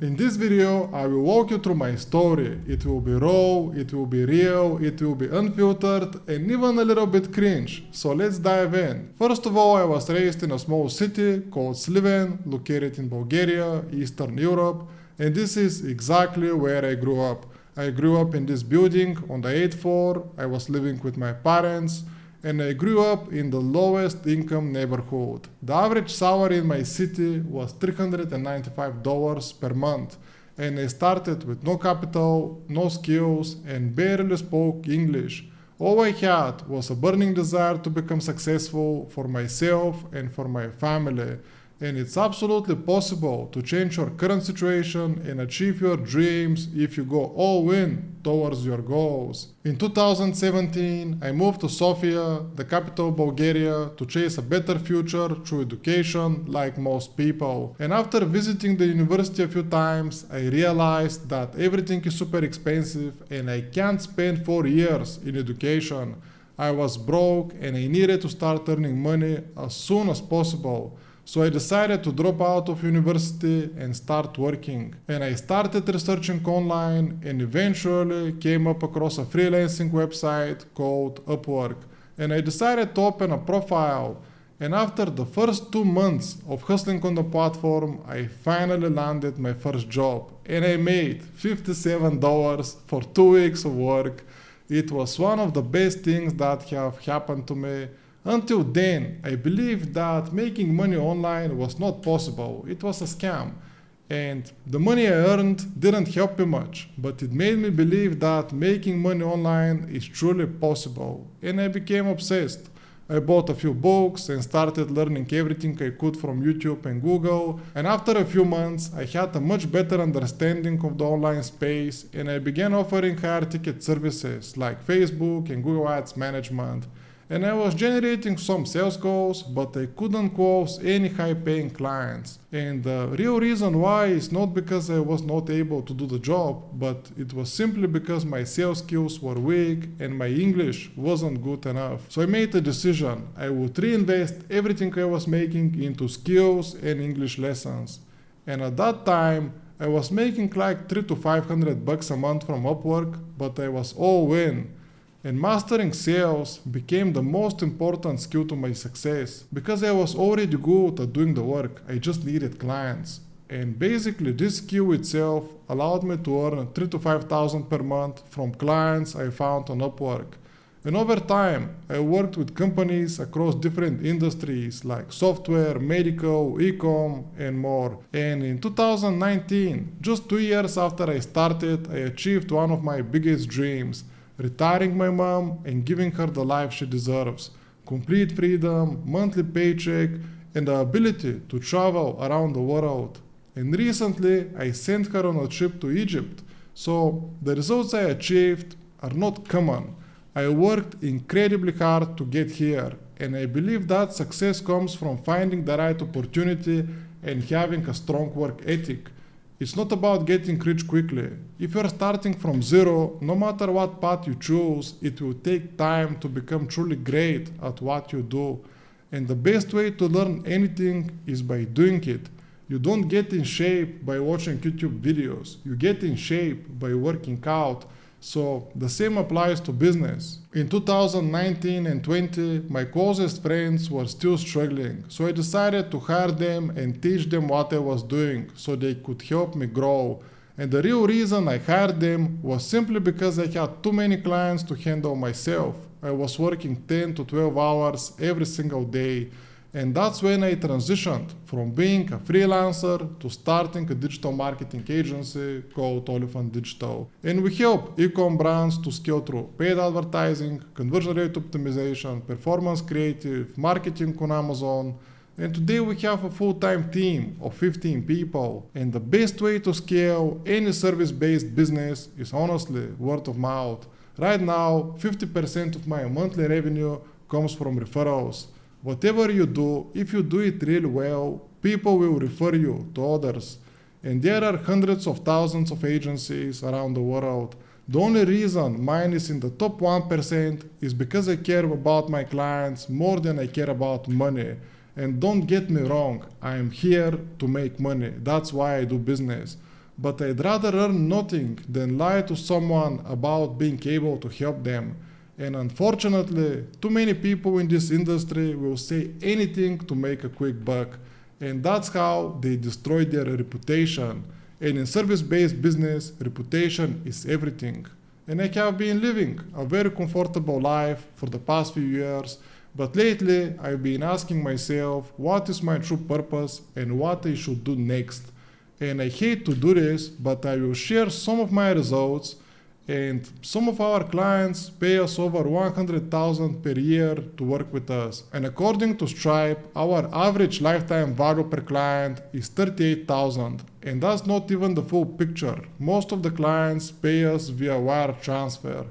In this video, I will walk you through my story. It will be raw, it will be real, it will be unfiltered, and even a little bit cringe. So let's dive in. First of all, I was raised in a small city called Sliven, located in Bulgaria, Eastern Europe, and this is exactly where I grew up. I grew up in this building on the 8th floor. I was living with my parents, and I grew up in the lowest income neighborhood. The average salary in my city was $395 per month, and I started with no capital, no skills, and barely spoke English. All I had was a burning desire to become successful for myself and for my family. And it's absolutely possible to change your current situation and achieve your dreams if you go all in towards your goals. In 2017, I moved to Sofia, the capital of Bulgaria, to chase a better future through education like most people. And after visiting the university a few times, I realized that everything is super expensive and I can't spend 4 years in education. I was broke and I needed to start earning money as soon as possible. So I decided to drop out of university and start working. And I started researching online and eventually came up across a freelancing website called Upwork. And I decided to open a profile. And after the first 2 months of hustling on the platform, I finally landed my first job. And I made $57 for 2 weeks of work. It was one of the best things that have happened to me. Until then, I believed that making money online was not possible. It was a scam. And the money I earned didn't help me much, but it made me believe that making money online is truly possible. And I became obsessed. I bought a few books and started learning everything I could from YouTube and Google. And after a few months, I had a much better understanding of the online space, and I began offering higher ticket services like Facebook and Google Ads management. And I was generating some sales calls, but I couldn't close any high-paying clients. And the real reason why is not because I was not able to do the job, but it was simply because my sales skills were weak and my English wasn't good enough. So I made a decision. I would reinvest everything I was making into skills and English lessons. And at that time, I was making like $300 to $500 a month from Upwork, but I was all in. And mastering sales became the most important skill to my success because I was already good at doing the work. I just needed clients. And basically this skill itself allowed me to earn $3,000 to $5,000 per month from clients I found on Upwork. And over time, I worked with companies across different industries like software, medical, Ecom, and more. And in 2019, just 2 years after I started, I achieved one of my biggest dreams: retiring my mom and giving her the life she deserves. Complete freedom, monthly paycheck, and the ability to travel around the world. And recently, I sent her on a trip to Egypt. So the results I achieved are not common. I worked incredibly hard to get here, and I believe that success comes from finding the right opportunity and having a strong work ethic. It's not about getting rich quickly. If you're starting from zero, no matter what path you choose, it will take time to become truly great at what you do. And the best way to learn anything is by doing it. You don't get in shape by watching YouTube videos. You get in shape by working out. So the same applies to business. In 2019 and 20, my closest friends were still struggling, so I decided to hire them and teach them what I was doing so they could help me grow. And the real reason I hired them was simply because I had too many clients to handle myself. I was working 10 to 12 hours every single day. And that's when I transitioned from being a freelancer to starting a digital marketing agency called Oliphant Digital. And we help Ecom brands to scale through paid advertising, conversion rate optimization, performance creative, marketing on Amazon. And today we have a full-time team of 15 people. And the best way to scale any service-based business is honestly word of mouth. Right now, 50% of my monthly revenue comes from referrals. Whatever you do, if you do it really well, people will refer you to others. And there are hundreds of thousands of agencies around the world. The only reason mine is in the top 1% is because I care about my clients more than I care about money. And don't get me wrong, I am here to make money. That's why I do business. but I'd rather earn nothing than lie to someone about being able to help them. And unfortunately, too many people in this industry will say anything to make a quick buck. And that's how they destroy their reputation. And in service-based business, reputation is everything. And I have been living a very comfortable life for the past few years, but lately I've been asking myself what is my true purpose and what I should do next. And I hate to do this, but I will share some of my results. And some of our clients pay us over $100,000 per year to work with us. And according to Stripe, our average lifetime value per client is $38,000. And that's not even the full picture. Most of the clients pay us via wire transfer.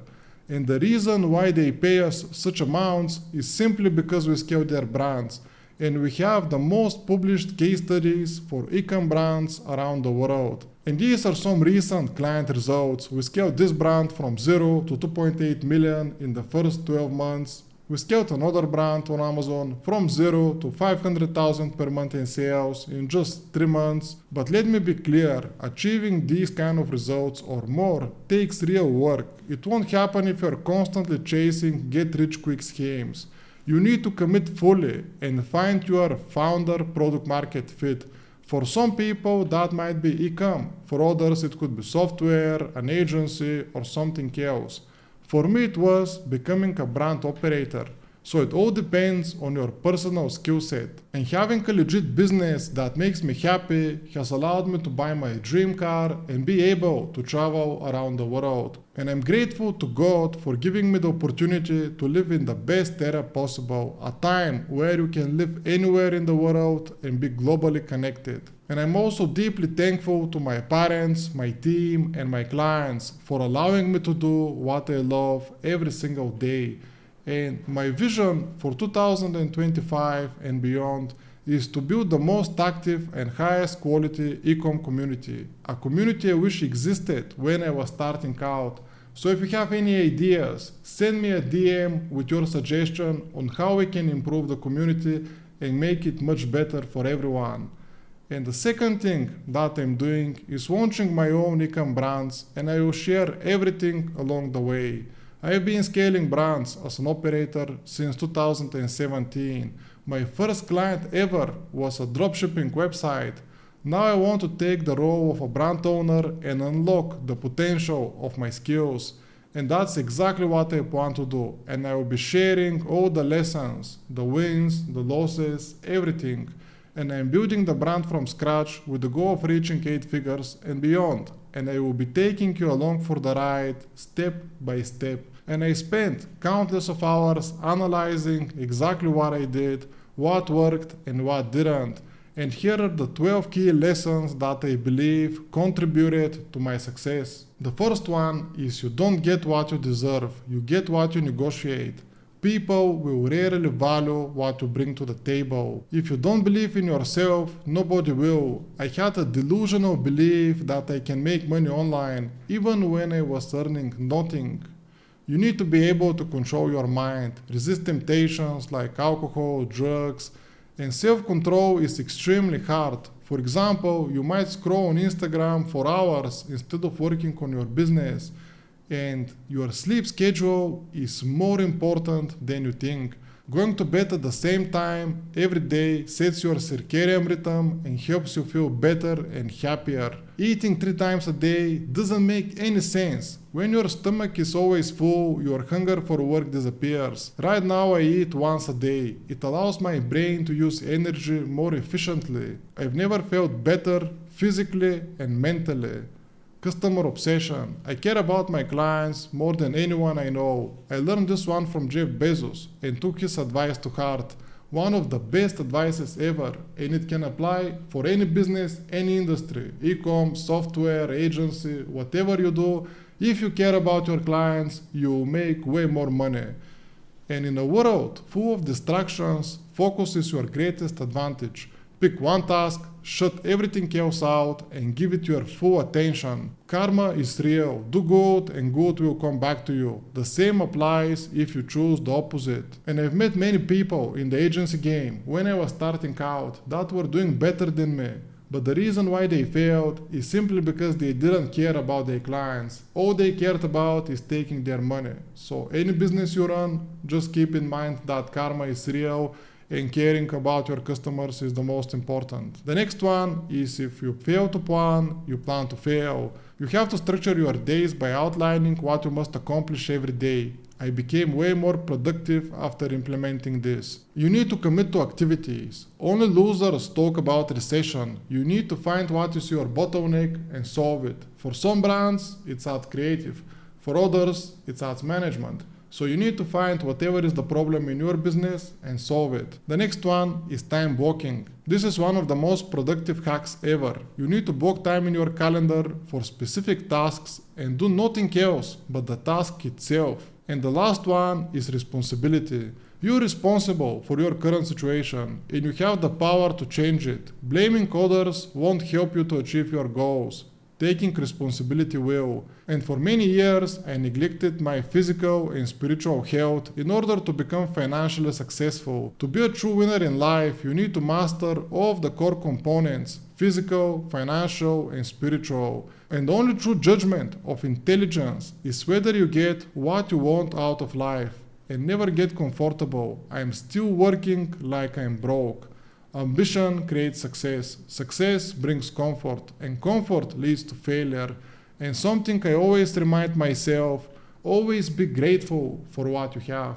And the reason why they pay us such amounts is simply because we scale their brands. And we have the most published case studies for Ecom brands around the world. And these are some recent client results. We scaled this brand from 0 to 2.8 million in the first 12 months. We scaled another brand on Amazon from 0 to 500,000 per month in sales in just 3 months. But let me be clear, achieving these kind of results or more takes real work. It won't happen if you're constantly chasing get-rich-quick schemes. You need to commit fully and find your founder product market fit. For some people that might be Ecom, for others it could be software, an agency or something else. For me it was becoming a brand operator. So it all depends on your personal skill set. And having a legit business that makes me happy has allowed me to buy my dream car and be able to travel around the world. And I'm grateful to God for giving me the opportunity to live in the best era possible, a time where you can live anywhere in the world and be globally connected. And I'm also deeply thankful to my parents, my team, and my clients for allowing me to do what I love every single day. And my vision for 2025 and beyond is to build the most active and highest quality Ecom community, a community I wish existed when I was starting out. So if you have any ideas, send me a DM with your suggestion on how we can improve the community and make it much better for everyone. And the second thing that I'm doing is launching my own Ecom brands, and I will share everything along the way. I have been scaling brands as an operator since 2017. My first client ever was a dropshipping website. Now I want to take the role of a brand owner and unlock the potential of my skills. And that's exactly what I plan to do. And I will be sharing all the lessons, the wins, the losses, everything. And I'm building the brand from scratch with the goal of reaching 8 figures and beyond. And I will be taking you along for the ride, step by step. And I spent countless of hours analyzing exactly what I did, what worked and what didn't. And here are the 12 key lessons that I believe contributed to my success. The first one is you don't get what you deserve, you get what you negotiate. People will rarely value what you bring to the table. If you don't believe in yourself, nobody will. I had a delusional belief that I can make money online, even when I was earning nothing. You need to be able to control your mind, resist temptations like alcohol, drugs, and self-control is extremely hard. For example, you might scroll on Instagram for hours instead of working on your business, and your sleep schedule is more important than you think. Going to bed at the same time every day sets your circadian rhythm and helps you feel better and happier. Eating 3 times a day doesn't make any sense. When your stomach is always full, your hunger for work disappears. Right now I eat once a day. It allows my brain to use energy more efficiently. I've never felt better physically and mentally. Customer obsession. I care about my clients more than anyone I know. I learned this one from Jeff Bezos and took his advice to heart. One of the best advices ever, and it can apply for any business, any industry, e-com, software, agency, whatever you do. If you care about your clients, you will make way more money. And in a world full of distractions, focus is your greatest advantage. Pick one task, shut everything else out, and give it your full attention. Karma is real. Do good and good will come back to you. The same applies if you choose the opposite. And I've met many people in the agency game when I was starting out that were doing better than me. But the reason why they failed is simply because they didn't care about their clients. All they cared about is taking their money. So any business you run, just keep in mind that karma is real and caring about your customers is the most important. The next one is if you fail to plan, you plan to fail. You have to structure your days by outlining what you must accomplish every day. I became way more productive after implementing this. You need to commit to activities. Only losers talk about recession. You need to find what is your bottleneck and solve it. For some brands, it's ads creative. For others, it's ads management. So you need to find whatever is the problem in your business and solve it. The next one is time blocking. This is one of the most productive hacks ever. You need to block time in your calendar for specific tasks and do nothing else but the task itself. And the last one is responsibility. You're responsible for your current situation and you have the power to change it. Blaming others won't help you to achieve your goals. Taking responsibility will. And for many years, I neglected my physical and spiritual health in order to become financially successful. To be a true winner in life, you need to master all of the core components: physical, financial, and spiritual. And the only true judgment of intelligence is whether you get what you want out of life. And never get comfortable. I am still working like I'm broke. Ambition creates success. Success brings comfort, and comfort leads to failure. And something I always remind myself, always be grateful for what you have.